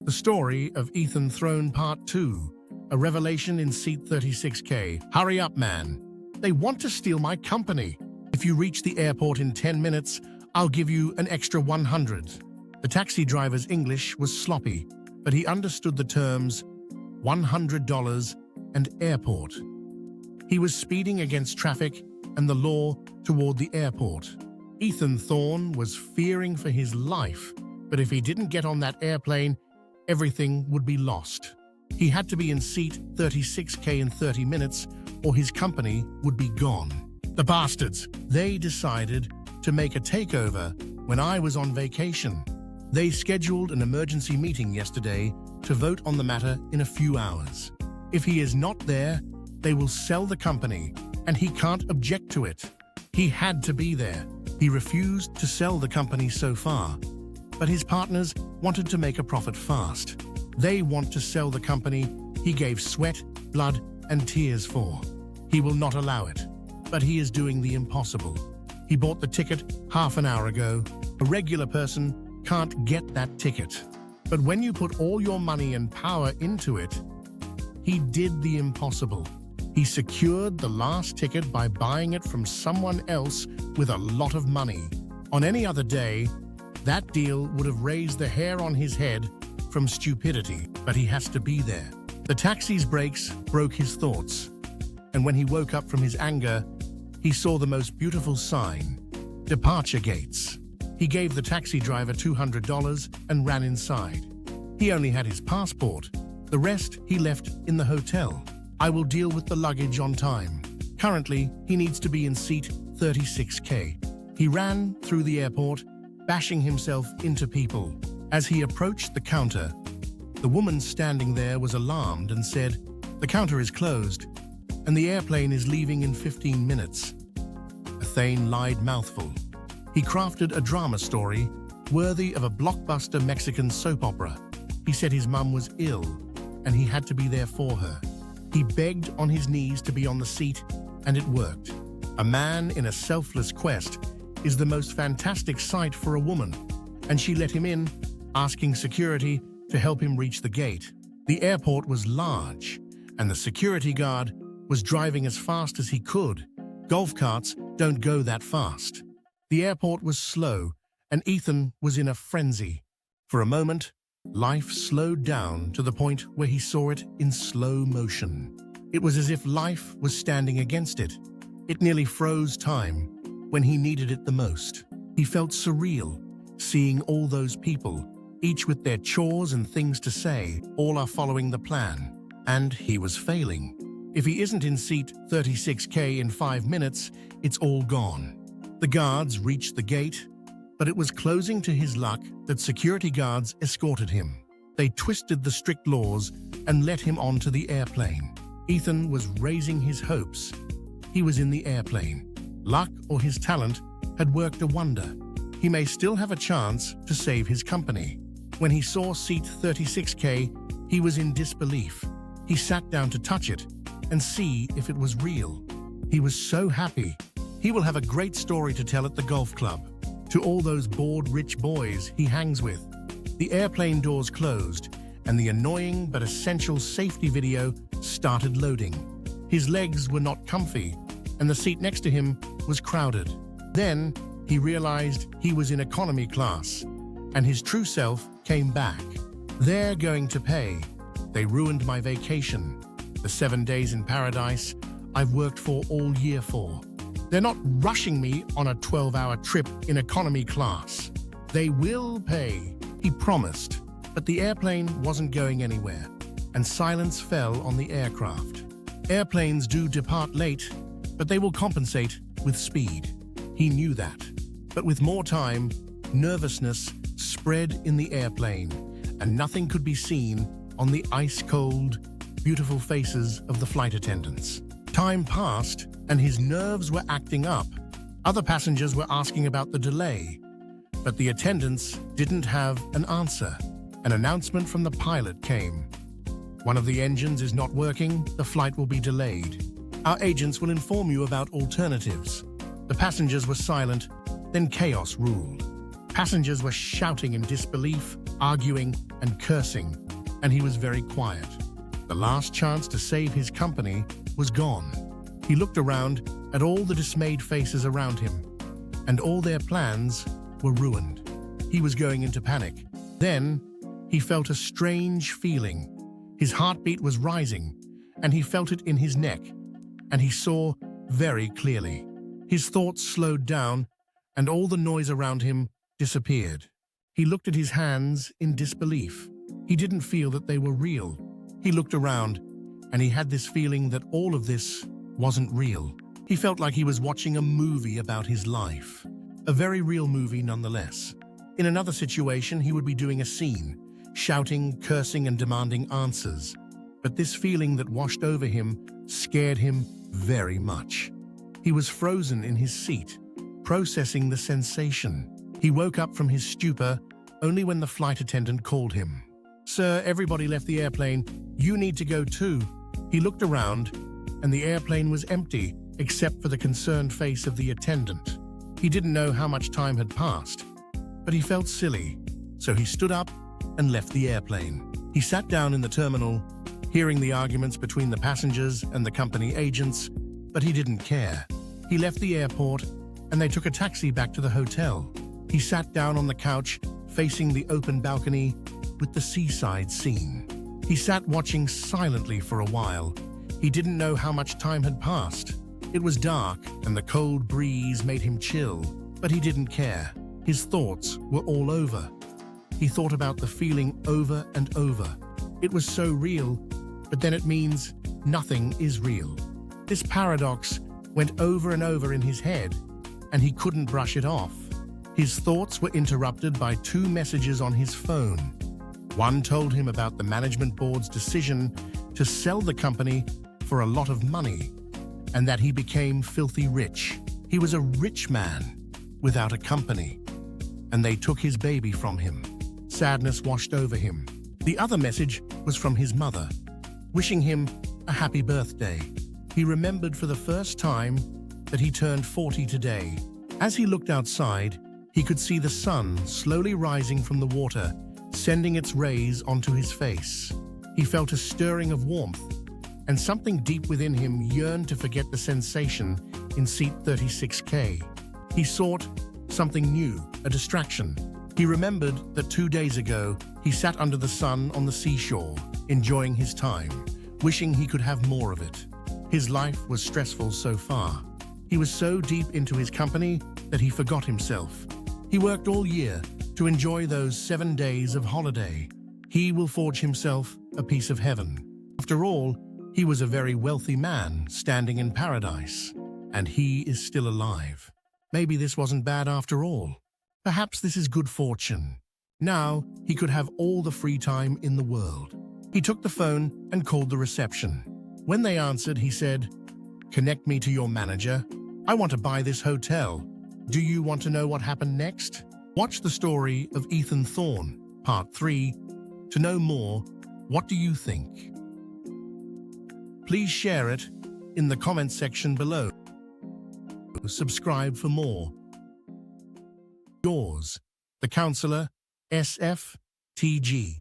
The story of Ethan Throne Part 2, a revelation in seat 36K. Hurry up, man. They want to steal my company. If you reach the airport in 10 minutes, I'll give you an extra 100. The taxi driver's English was sloppy, but he understood the terms $100 and airport. He was speeding against traffic and the law toward the airport. Ethan Thorne was fearing for his life, but if he didn't get on that airplane, everything would be lost. He had to be in seat 36K in 30 minutes, or his company would be gone. The bastards, they decided to make a takeover when I was on vacation. They scheduled an emergency meeting yesterday to vote on the matter in a few hours. If he is not there, they will sell the company, and he can't object to it. He had to be there. He refused to sell the company so far, but his partners wanted to make a profit fast. They want to sell the company he gave sweat, blood, and tears for. He will not allow it, but he is doing the impossible. He bought the ticket half an hour ago. A regular person can't get that ticket. But when you put all your money and power into it, he did the impossible. He secured the last ticket by buying it from someone else with a lot of money. On any other day, that deal would have raised the hair on his head from stupidity, but he has to be there. The taxi's brakes broke his thoughts, and when he woke up from his anger, he saw the most beautiful sign: departure gates. He gave the taxi driver $200 and ran inside. He only had his passport. The rest he left in the hotel. I will deal with the luggage on time. Currently, he needs to be in seat 36K. He ran through the airport, bashing himself into people. As he approached the counter, the woman standing there was alarmed and said, "The counter is closed, and the airplane is leaving in 15 minutes. A Thane lied mouthful. He crafted a drama story worthy of a blockbuster Mexican soap opera. He said his mum was ill, and he had to be there for her. He begged on his knees to be on the seat, and it worked. A man in a selfless quest is the most fantastic sight for a woman, and she let him in, asking security to help him reach the gate. The airport was large, and the security guard was driving as fast as he could. Golf carts don't go that fast. The airport was slow, and Ethan was in a frenzy. For a moment, life slowed down to the point where he saw it in slow motion. It was as if life was standing against it. It nearly froze time when he needed it the most. He felt surreal, seeing all those people, each with their chores and things to say. All are following the plan, and he was failing. If he isn't in seat 36K in 5 minutes, it's all gone. The guards reached the gate, but it was closing to his luck that security guards escorted him. They twisted the strict laws and let him onto the airplane. Ethan was raising his hopes. He was in the airplane. Luck or his talent had worked a wonder. He may still have a chance to save his company. When he saw seat 36K, he was in disbelief. He sat down to touch it and see if it was real. He was so happy. He will have a great story to tell at the golf club, to all those bored rich boys he hangs with. The airplane doors closed, and the annoying but essential safety video started loading. His legs were not comfy, and the seat next to him was crowded. Then he realized he was in economy class, and his true self came back. They're going to pay. They ruined my vacation. The 7 days in paradise I've worked for all year for. They're not rushing me on a 12-hour trip in economy class. They will pay, he promised. But the airplane wasn't going anywhere, and silence fell on the aircraft. Airplanes do depart late, but they will compensate with speed. He knew that. But with more time, nervousness spread in the airplane, and nothing could be seen on the ice-cold, beautiful faces of the flight attendants. Time passed, and his nerves were acting up. Other passengers were asking about the delay, but the attendants didn't have an answer. An announcement from the pilot came. One of the engines is not working, the flight will be delayed. Our agents will inform you about alternatives. The passengers were silent, then chaos ruled. Passengers were shouting in disbelief, arguing and cursing, and he was very quiet. The last chance to save his company was gone. He looked around at all the dismayed faces around him, and all their plans were ruined. He was going into panic. Then, he felt a strange feeling. His heartbeat was rising, and he felt it in his neck, and he saw very clearly. His thoughts slowed down, and all the noise around him disappeared. He looked at his hands in disbelief. He didn't feel that they were real. He looked around, and he had this feeling that all of this wasn't real. He felt like he was watching a movie about his life. A very real movie nonetheless. In another situation, he would be doing a scene, shouting, cursing, and demanding answers. But this feeling that washed over him scared him very much. He was frozen in his seat, processing the sensation. He woke up from his stupor only when the flight attendant called him. "Sir, everybody left the airplane. You need to go too." He looked around, and the airplane was empty, except for the concerned face of the attendant. He didn't know how much time had passed, but he felt silly, so he stood up and left the airplane. He sat down in the terminal, hearing the arguments between the passengers and the company agents, but he didn't care. He left the airport, and they took a taxi back to the hotel. He sat down on the couch, facing the open balcony with the seaside scene. He sat watching silently for a while. He didn't know how much time had passed. It was dark, and the cold breeze made him chill, but he didn't care. His thoughts were all over. He thought about the feeling over and over. It was so real, but then it means nothing is real. This paradox went over and over in his head, and he couldn't brush it off. His thoughts were interrupted by two messages on his phone. One told him about the management board's decision to sell the company for a lot of money, and that he became filthy rich. He was a rich man without a company, and they took his baby from him. Sadness washed over him. The other message was from his mother, wishing him a happy birthday. He remembered for the first time that he turned 40 today. As he looked outside, he could see the sun slowly rising from the water, sending its rays onto his face. He felt a stirring of warmth, and something deep within him yearned to forget the sensation in seat 36K. He sought something new, a distraction. He remembered that 2 days ago, he sat under the sun on the seashore, enjoying his time, wishing he could have more of it. His life was stressful so far. He was so deep into his company that he forgot himself. He worked all year to enjoy those 7 days of holiday. He will forge himself a piece of heaven. After all, he was a very wealthy man standing in paradise, and he is still alive. Maybe this wasn't bad after all. Perhaps this is good fortune. Now he could have all the free time in the world. He took the phone and called the reception. When they answered, he said, "Connect me to your manager. I want to buy this hotel. Do you want to know what happened next?" Watch the story of Ethan Thorne, Part 3, to know more. What do you think? Please share it in the comment section below. Subscribe for more. Yours, the Counselor, SFTG.